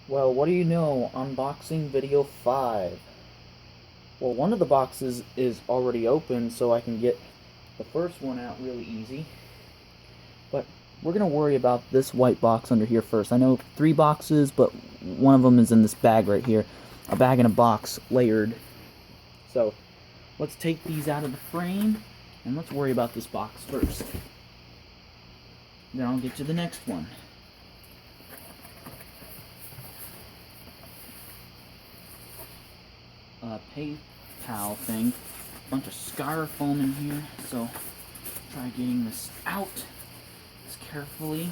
Well, what do you know? Unboxing video 5. Well, one of the boxes is already open, so I can get the first one out really easy. But we're going to worry about this white box under here first. I know 3 boxes, but one of them is in this bag right here. A bag and a box layered. So, let's take these out of the frame, and let's worry about this box first. Then I'll get to the next one. PayPal thing. Bunch of styrofoam in here, so try getting this out as carefully.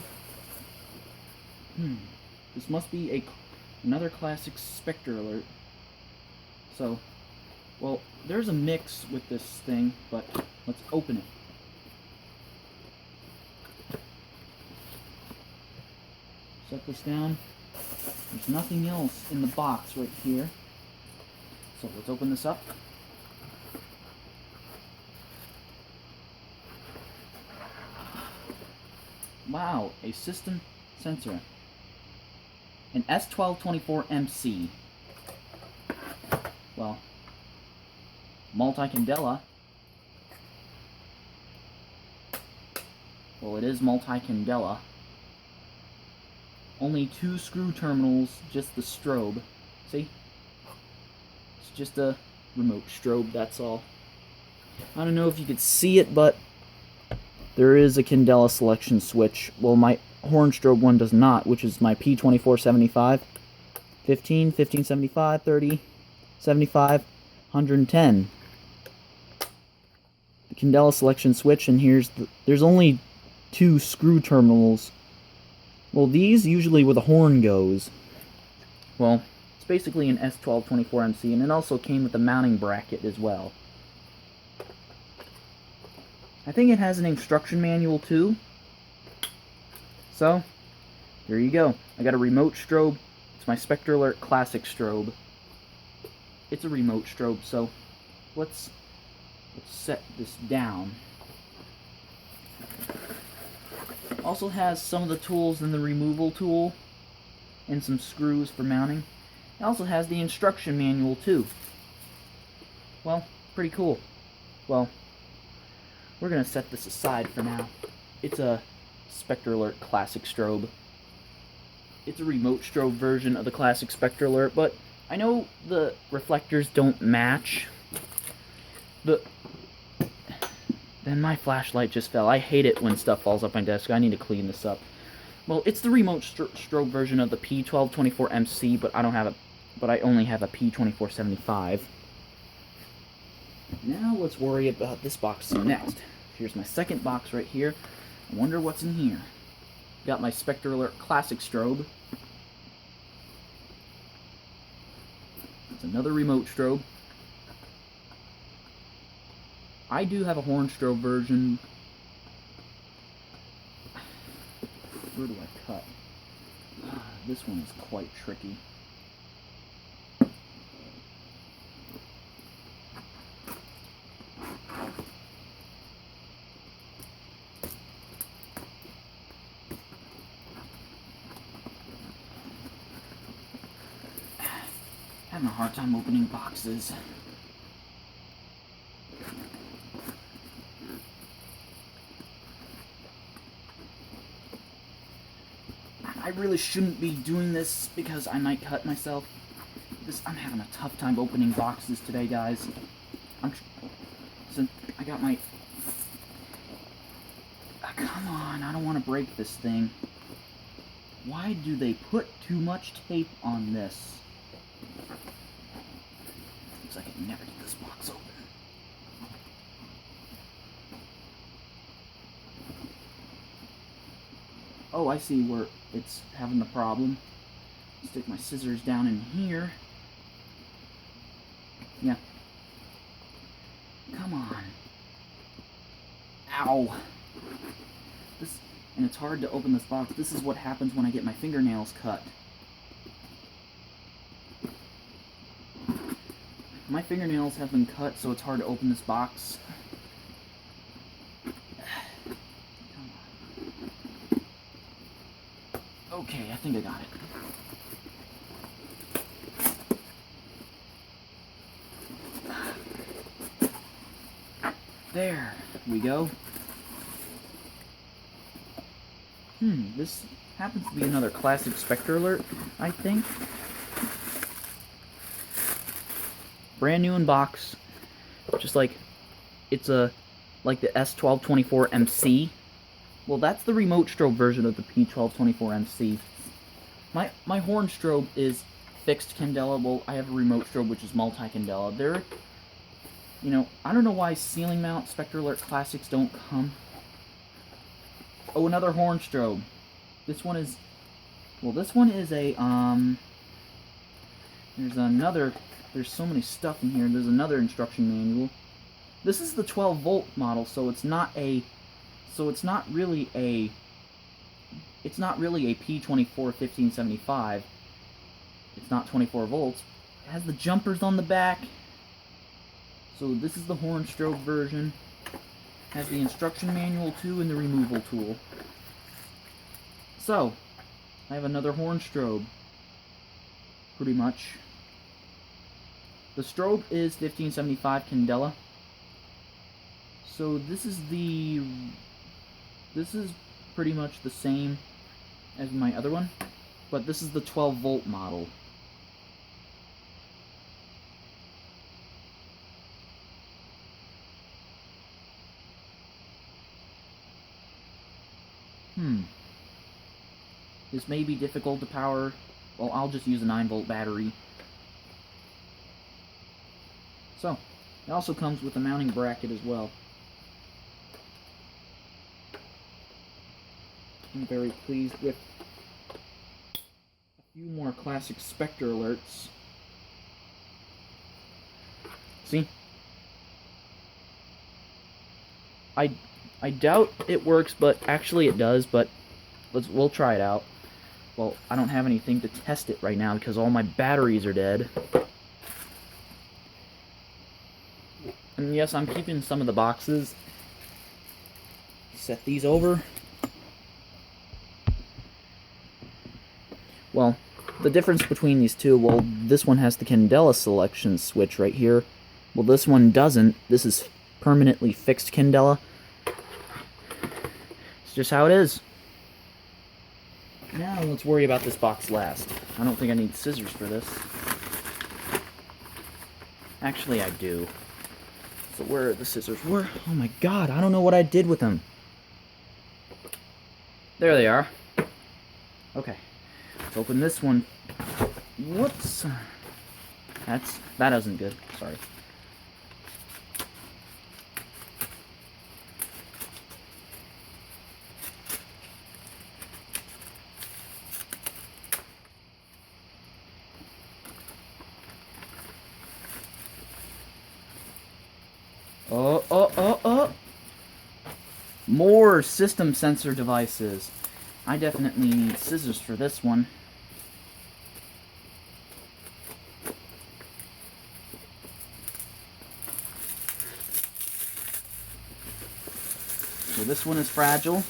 This must be another classic Spectre alert. So, well, there's a mix with this thing, but let's open it. Set this down. There's nothing else in the box right here. So let's open this up. Wow, a system sensor. An S1224MC. Well, multi-candela. Well, it is multi-candela. Only 2 screw terminals, just the strobe. See? It's just a remote strobe, that's all. I don't know if you could see it, but there is a candela selection switch. Well, my horn strobe one does not, which is my P2475. 15, 1575, 30, 75, 110. The candela selection switch, and there's only 2 screw terminals. Well, these usually where the horn goes. Well, it's basically an S1224MC, and it also came with a mounting bracket as well. I think it has an instruction manual too. So, there you go. I got a remote strobe. It's my Spectre Alert Classic strobe. It's a remote strobe, so let's set this down. Also has some of the tools in the removal tool and some screws for mounting. It also has the instruction manual too. Well, pretty cool. Well, we're gonna set this aside for now. It's a Spectre Alert Classic strobe. It's a remote strobe version of the classic Spectre Alert, but I know the reflectors don't match. Then my flashlight just fell. I hate it when stuff falls off my desk. I need to clean this up. Well, it's the remote strobe version of the P1224MC, but I only have a P2475. Now let's worry about this box next. Here's my second box right here. I wonder what's in here. Got my Spectre Alert Classic strobe. It's another remote strobe. I do have a horn strobe version. Where do I cut? This one is quite tricky. Having a hard time opening boxes. I really shouldn't be doing this because I might cut myself. I'm having a tough time opening boxes today, guys. I got my... come on, I don't want to break this thing. Why do they put too much tape on this? Looks like I can never get this box open. Oh, I see where it's having the problem. Stick my scissors down in here. Yeah. Come on. Ow. And it's hard to open this box. This is what happens when I get my fingernails cut. My fingernails have been cut, so it's hard to open this box. Okay, I think I got it. There we go. This happens to be another classic Spectre Alert, I think. Brand new in box. Just like, it's like the S1224MC. Well, that's the remote strobe version of the P1224MC. My horn strobe is fixed candela. Well, I have a remote strobe which is multi-candela. They're, you know, I don't know why ceiling mount Spectre Alert Classics don't come. Oh, another horn strobe. This one is, well, this one is a, there's so many stuff in here. There's another instruction manual. This is the 12-volt model, so it's not really a P24 1575. It's not 24 volts. It has the jumpers on the back. So this is the horn strobe version. Has the instruction manual too and the removal tool. So, I have another horn strobe. Pretty much. The strobe is 1575 candela. So this is pretty much the same as my other one, but this is the 12-volt model. This may be difficult to power. Well, I'll just use a 9-volt battery. So, it also comes with a mounting bracket as well. I'm very pleased with a few more classic Spectre Alerts. See? I doubt it works, but actually it does, but we'll try it out. Well, I don't have anything to test it right now because all my batteries are dead. And yes, I'm keeping some of the boxes. Set these over. Well, the difference between these two, well, this one has the candela selection switch right here. Well, this one doesn't. This is permanently fixed candela. It's just how it is. Now, let's worry about this box last. I don't think I need scissors for this. Actually, I do. So where are the scissors? Where? Oh my god, I don't know what I did with them. There they are. Okay. Let's open this one. Whoops. That isn't good. Sorry. Oh. More system sensor devices. I definitely need scissors for this one. So this one is fragile.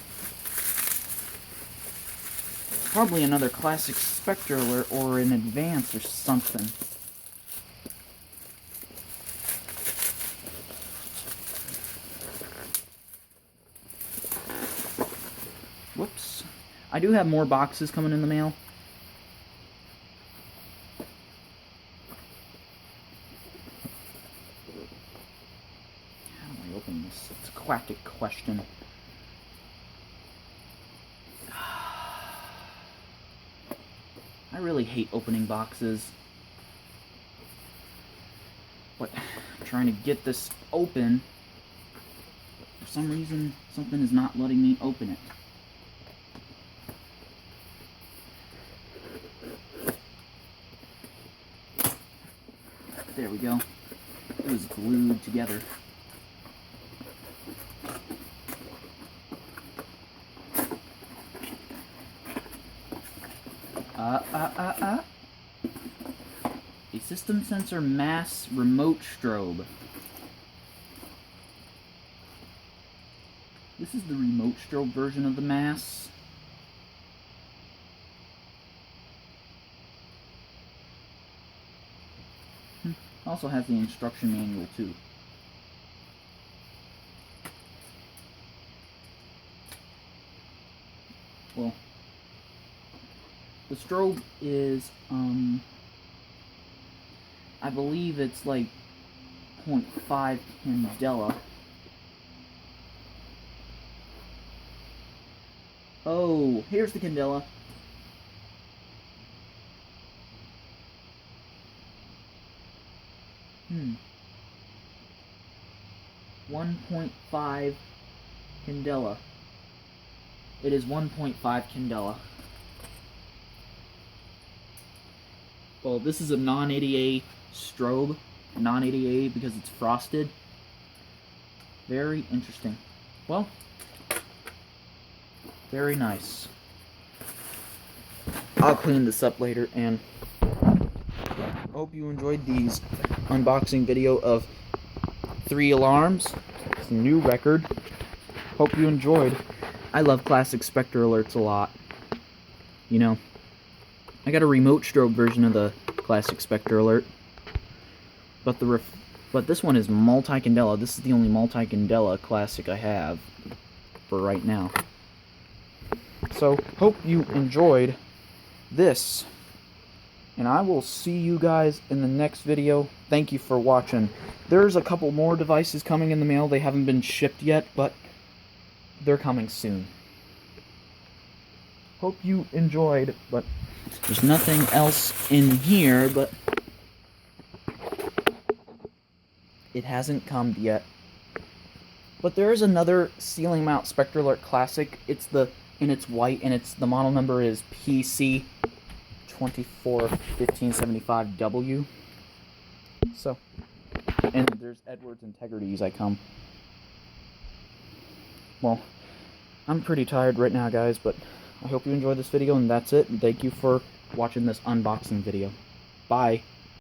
Probably another classic Spectre Alert or an Advance or something. Whoops. I do have more boxes coming in the mail. How do I open this? It's a quackic question. I really hate opening boxes. But I'm trying to get this open. For some reason, something is not letting me open it. There we go. It was glued together. A system sensor mass remote strobe. This is the remote strobe version of the mass. Also has the instruction manual too. The strobe is, I believe it's like 0.5 candela. Oh, here's the candela. Hmm. 1.5 candela. It is 1.5 candela. Well, this is a non-ADA strobe. Non-ADA because it's frosted. Very interesting. Well, very nice. I'll clean this up later, and hope you enjoyed these unboxing video of 3 alarms. It's a new record. Hope you enjoyed. I love classic Spectre alerts a lot. You know, I got a remote strobe version of the classic Spectre alert, but this one is multi-candela. This is the only multi-candela classic I have for right now. So, hope you enjoyed this, and I will see you guys in the next video. Thank you for watching. There's a couple more devices coming in the mail. They haven't been shipped yet, but they're coming soon. Hope you enjoyed, but there's nothing else in here, but it hasn't come yet. But there is another ceiling mount Spectre Alert Classic. It's white, and the model number is PC241575W. So, and there's Edwards Integrities I come. Well, I'm pretty tired right now, guys, but I hope you enjoyed this video, and that's it. And thank you for watching this unboxing video. Bye.